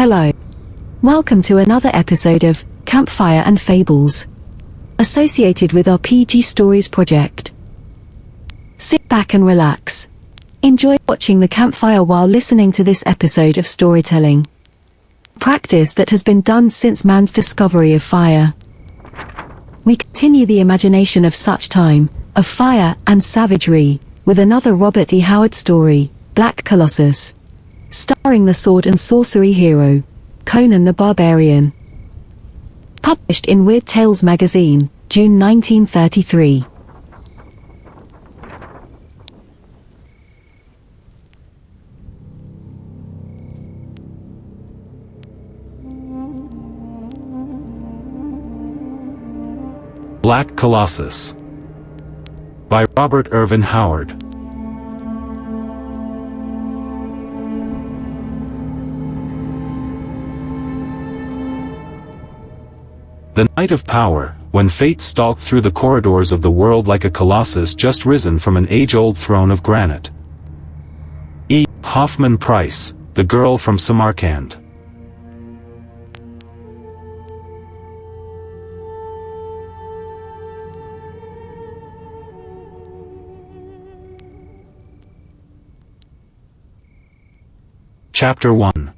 Hello. Welcome to another episode of Campfire and Fables, associated with our PG Stories project. Sit back and relax. Enjoy watching the campfire while listening to this episode of storytelling. Practice that has been done since man's discovery of fire. We continue the imagination of such time, of fire and savagery, with another Robert E. Howard story, Black Colossus, starring the Sword and Sorcery hero, Conan the Barbarian. Published in Weird Tales magazine, June 1933. Black Colossus by Robert Irvin Howard. The night of power, when fate stalked through the corridors of the world like a colossus just risen from an age-old throne of granite. E. Hoffman Price, The Girl from Samarkand. Chapter 1.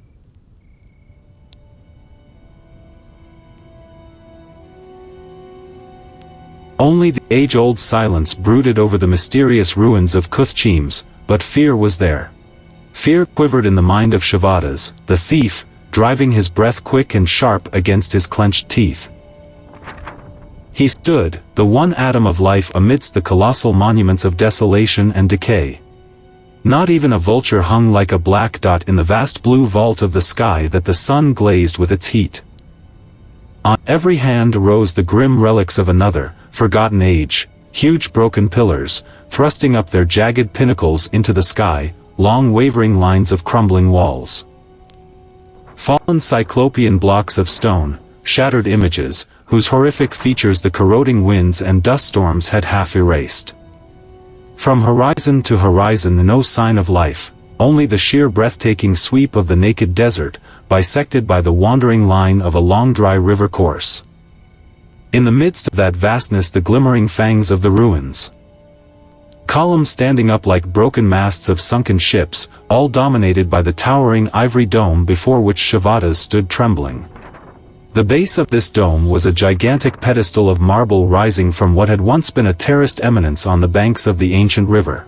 Only the age-old silence brooded over the mysterious ruins of Cthulhu, but fear was there. Fear quivered in the mind of Shavadas, the thief, driving his breath quick and sharp against his clenched teeth. He stood, the one atom of life amidst the colossal monuments of desolation and decay. Not even a vulture hung like a black dot in the vast blue vault of the sky that the sun glazed with its heat. On every hand rose the grim relics of another, forgotten age, huge broken pillars, thrusting up their jagged pinnacles into the sky, long wavering lines of crumbling walls. Fallen cyclopean blocks of stone, shattered images, whose horrific features the corroding winds and dust storms had half erased. From horizon to horizon no sign of life, only the sheer breathtaking sweep of the naked desert, bisected by the wandering line of a long dry river course. In the midst of that vastness the glimmering fangs of the ruins. Columns standing up like broken masts of sunken ships, all dominated by the towering ivory dome before which Shavadas stood trembling. The base of this dome was a gigantic pedestal of marble rising from what had once been a terraced eminence on the banks of the ancient river.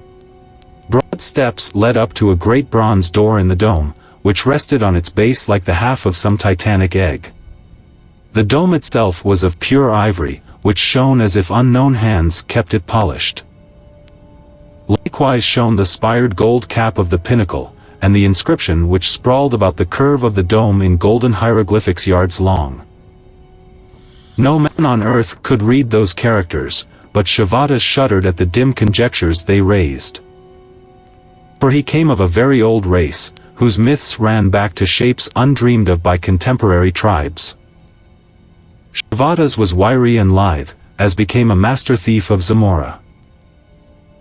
Broad steps led up to a great bronze door in the dome, which rested on its base like the half of some titanic egg. The dome itself was of pure ivory, which shone as if unknown hands kept it polished. Likewise shone the spired gold cap of the pinnacle, and the inscription which sprawled about the curve of the dome in golden hieroglyphics yards long. No man on earth could read those characters, but Shavadas shuddered at the dim conjectures they raised. For he came of a very old race, whose myths ran back to shapes undreamed of by contemporary tribes. Shavadas was wiry and lithe, as became a master thief of Zamora.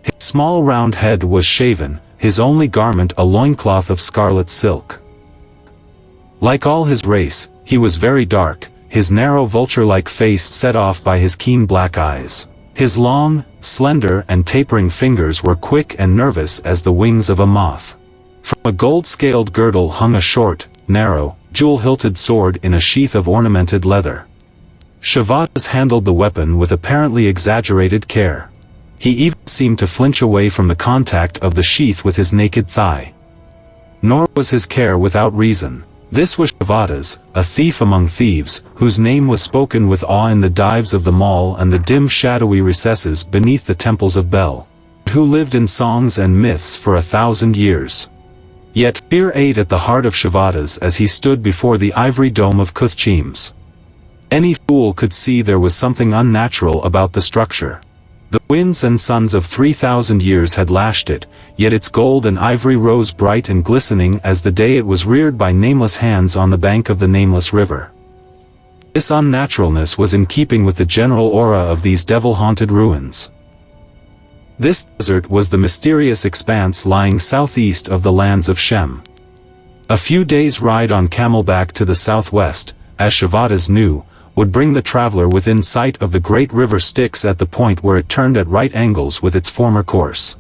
His small round head was shaven, his only garment a loincloth of scarlet silk. Like all his race, he was very dark, his narrow vulture-like face set off by his keen black eyes. His long, slender and tapering fingers were quick and nervous as the wings of a moth. From a gold-scaled girdle hung a short, narrow, jewel-hilted sword in a sheath of ornamented leather. Shavadas handled the weapon with apparently exaggerated care. He even seemed to flinch away from the contact of the sheath with his naked thigh. Nor was his care without reason. This was Shavadas, a thief among thieves, whose name was spoken with awe in the dives of the mall and the dim shadowy recesses beneath the temples of Bel, who lived in songs and myths for 1,000 years. Yet fear ate at the heart of Shavadas as he stood before the ivory dome of Cthulhu. Any fool could see there was something unnatural about the structure. The winds and suns of 3,000 years had lashed it, yet its gold and ivory rose bright and glistening as the day it was reared by nameless hands on the bank of the nameless river. This unnaturalness was in keeping with the general aura of these devil-haunted ruins. This desert was the mysterious expanse lying southeast of the lands of Shem. A few days' ride on camelback to the southwest, as Shavadas knew, would bring the traveler within sight of the great river Styx at the point where it turned at right angles with its former course,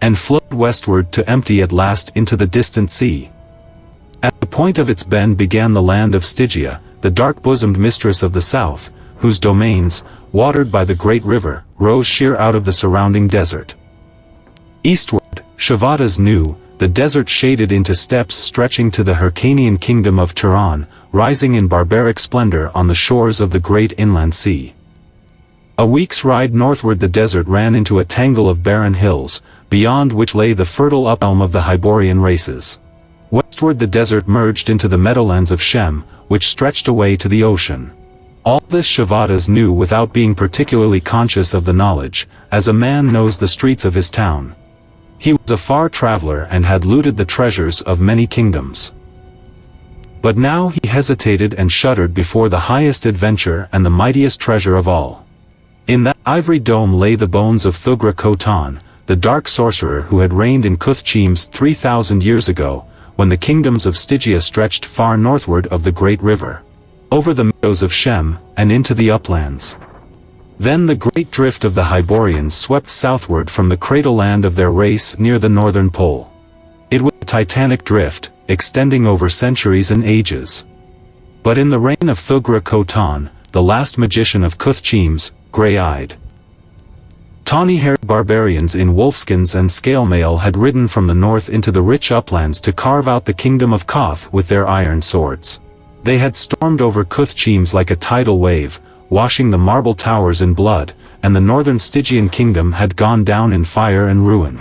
and flowed westward to empty at last into the distant sea. At the point of its bend began the land of Stygia, the dark-bosomed mistress of the south, whose domains, watered by the great river, rose sheer out of the surrounding desert. Eastward, Shavadas knew, the desert shaded into steppes stretching to the Hyrcanian kingdom of Turan, rising in barbaric splendor on the shores of the great inland sea. A week's ride northward the desert ran into a tangle of barren hills, beyond which lay the fertile upelm of the Hyborian races. Westward the desert merged into the meadowlands of Shem, which stretched away to the ocean. All this Shavadas knew without being particularly conscious of the knowledge, as a man knows the streets of his town. He was a far traveler and had looted the treasures of many kingdoms. But now he hesitated and shuddered before the highest adventure and the mightiest treasure of all. In that ivory dome lay the bones of Thugra Khotan, the dark sorcerer who had reigned in Cuthchimes 3,000 years ago, when the kingdoms of Stygia stretched far northward of the great river, over the meadows of Shem, and into the uplands. Then the great drift of the Hyborians swept southward from the cradle land of their race near the northern pole. It was a titanic drift, extending over centuries and ages. But in the reign of Thugra Khotan, the last magician of Cuthchimes, gray-eyed, tawny-haired barbarians in wolfskins and scale mail had ridden from the north into the rich uplands to carve out the kingdom of Koth with their iron swords. They had stormed over Cuthchimes like a tidal wave, washing the marble towers in blood, and the northern Stygian kingdom had gone down in fire and ruin.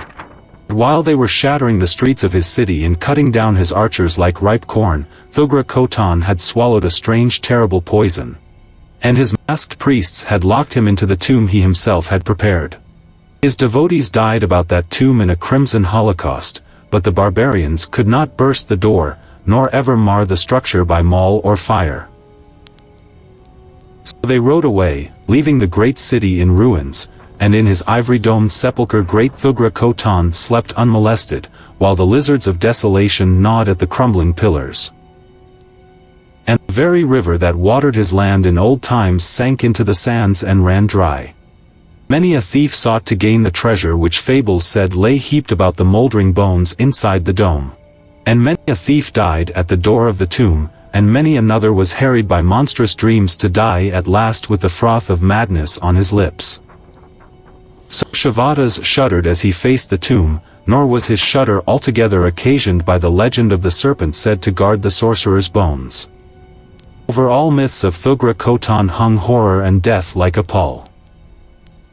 While they were shattering the streets of his city and cutting down his archers like ripe corn, Thugra Khotan had swallowed a strange terrible poison, and his masked priests had locked him into the tomb he himself had prepared. His devotees died about that tomb in a crimson holocaust, but the barbarians could not burst the door, nor ever mar the structure by maul or fire. So they rode away, leaving the great city in ruins, and in his ivory-domed sepulchre great Thugra Khotan slept unmolested, while the lizards of desolation gnawed at the crumbling pillars. And the very river that watered his land in old times sank into the sands and ran dry. Many a thief sought to gain the treasure which fables said lay heaped about the moldering bones inside the dome. And many a thief died at the door of the tomb, and many another was harried by monstrous dreams to die at last with the froth of madness on his lips. So Shavadas shuddered as he faced the tomb, nor was his shudder altogether occasioned by the legend of the serpent said to guard the sorcerer's bones. Over all myths of Thugra Khotan hung horror and death like a pall.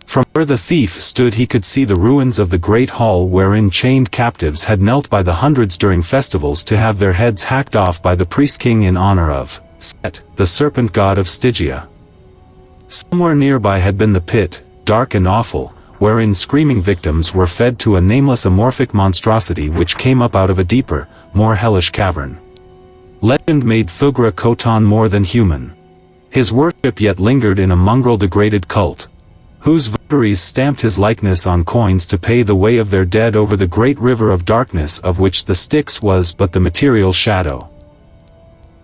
From where the thief stood he could see the ruins of the great hall wherein chained captives had knelt by the hundreds during festivals to have their heads hacked off by the priest-king in honor of Set, the serpent god of Stygia. Somewhere nearby had been the pit, dark and awful, wherein screaming victims were fed to a nameless amorphic monstrosity which came up out of a deeper, more hellish cavern. Legend made Thugra Khotan more than human. His worship yet lingered in a mongrel degraded cult, whose votaries stamped his likeness on coins to pay the way of their dead over the great river of darkness of which the Styx was but the material shadow.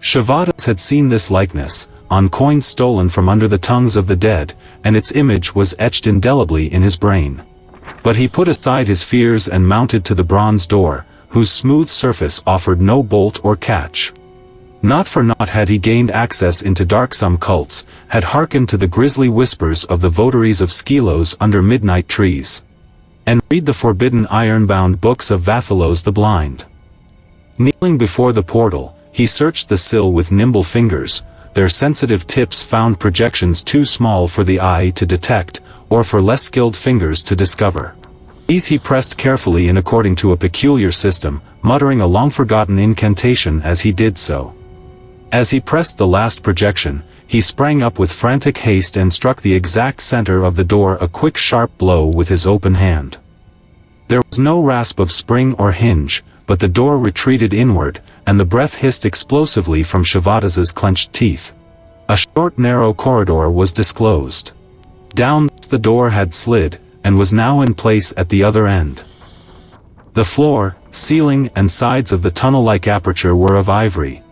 Shavadas had seen this likeness, on coins stolen from under the tongues of the dead, and its image was etched indelibly in his brain. But he put aside his fears and mounted to the bronze door, whose smooth surface offered no bolt or catch. Not for naught had he gained access into darksome cults, had hearkened to the grisly whispers of the votaries of Skelos under midnight trees, and read the forbidden iron-bound books of Vathalos the blind. Kneeling before the portal, he searched the sill with nimble fingers. Their sensitive tips found projections too small for the eye to detect, or for less skilled fingers to discover. These he pressed carefully in according to a peculiar system, muttering a long-forgotten incantation as he did so. As he pressed the last projection, he sprang up with frantic haste and struck the exact center of the door a quick sharp blow with his open hand. There was no rasp of spring or hinge, but the door retreated inward, and the breath hissed explosively from Shavadas's clenched teeth. A short narrow corridor was disclosed. Down this the door had slid, and was now in place at the other end. The floor, ceiling, and sides of the tunnel-like aperture were of ivory.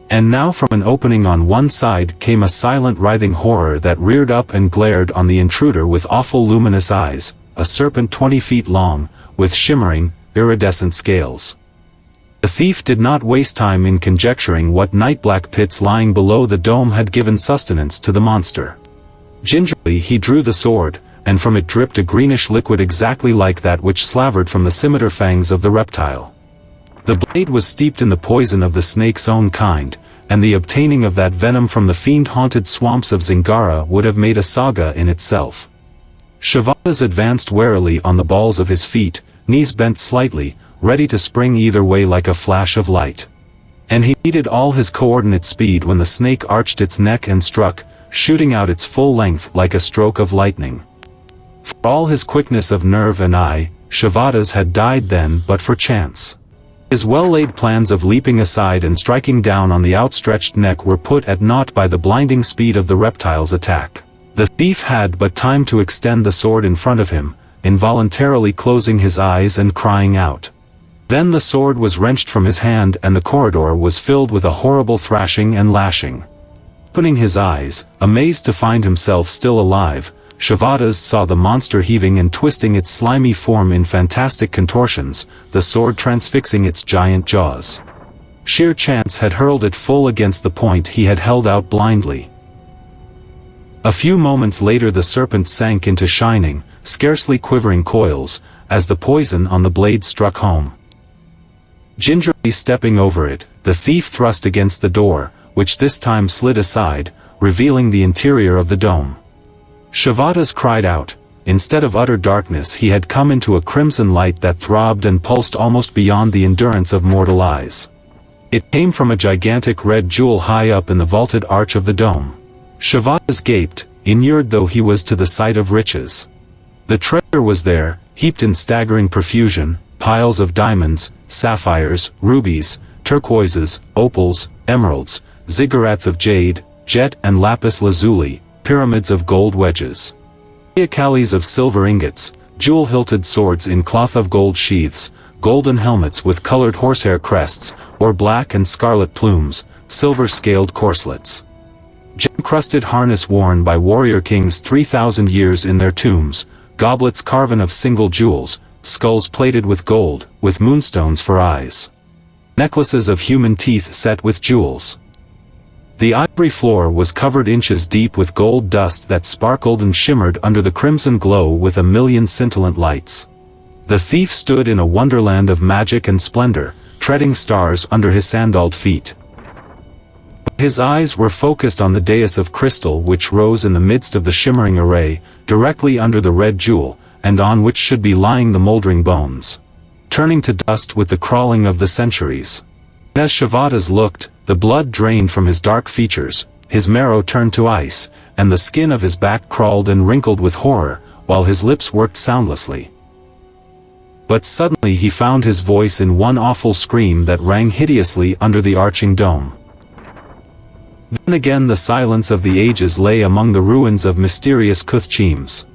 And now from an opening on one side came a silent writhing horror that reared up and glared on the intruder with awful luminous eyes, a serpent 20 feet long, with shimmering, iridescent scales. The thief did not waste time in conjecturing what night-black pits lying below the dome had given sustenance to the monster. Gingerly he drew the sword, and from it dripped a greenish liquid exactly like that which slavered from the scimitar fangs of the reptile. The blade was steeped in the poison of the snake's own kind, and the obtaining of that venom from the fiend-haunted swamps of Zingara would have made a saga in itself. Shavadas advanced warily on the balls of his feet, knees bent slightly, ready to spring either way like a flash of light. And he needed all his coordinate speed when the snake arched its neck and struck, shooting out its full length like a stroke of lightning. For all his quickness of nerve and eye, Shavadas had died then but for chance. His well-laid plans of leaping aside and striking down on the outstretched neck were put at naught by the blinding speed of the reptile's attack. The thief had but time to extend the sword in front of him, involuntarily closing his eyes and crying out. Then the sword was wrenched from his hand and the corridor was filled with a horrible thrashing and lashing. Opening his eyes, amazed to find himself still alive, Shavadas saw the monster heaving and twisting its slimy form in fantastic contortions, the sword transfixing its giant jaws. Sheer chance had hurled it full against the point he had held out blindly. A few moments later the serpent sank into shining, scarcely quivering coils, as the poison on the blade struck home. Gingerly stepping over it, the thief thrust against the door, which this time slid aside, revealing the interior of the dome. Shavadas cried out. Instead of utter darkness he had come into a crimson light that throbbed and pulsed almost beyond the endurance of mortal eyes. It came from a gigantic red jewel high up in the vaulted arch of the dome. Shavadas gaped, inured though he was to the sight of riches. The treasure was there, heaped in staggering profusion, piles of diamonds, sapphires, rubies, turquoises, opals, emeralds, ziggurats of jade, jet and lapis lazuli, pyramids of gold wedges. Teocallis of silver ingots, jewel-hilted swords in cloth of gold sheaths, golden helmets with colored horsehair crests, or black and scarlet plumes, silver-scaled corselets. Gem-crusted harness worn by warrior kings 3,000 years in their tombs, goblets carven of single jewels, skulls plated with gold, with moonstones for eyes. Necklaces of human teeth set with jewels. The ivory floor was covered inches deep with gold dust that sparkled and shimmered under the crimson glow with a million scintillant lights. The thief stood in a wonderland of magic and splendor, treading stars under his sandaled feet. But his eyes were focused on the dais of crystal which rose in the midst of the shimmering array, directly under the red jewel, and on which should be lying the moldering bones, turning to dust with the crawling of the centuries. As Shavadas looked, the blood drained from his dark features, his marrow turned to ice, and the skin of his back crawled and wrinkled with horror, while his lips worked soundlessly. But suddenly he found his voice in one awful scream that rang hideously under the arching dome. Then again the silence of the ages lay among the ruins of mysterious Cthulhu.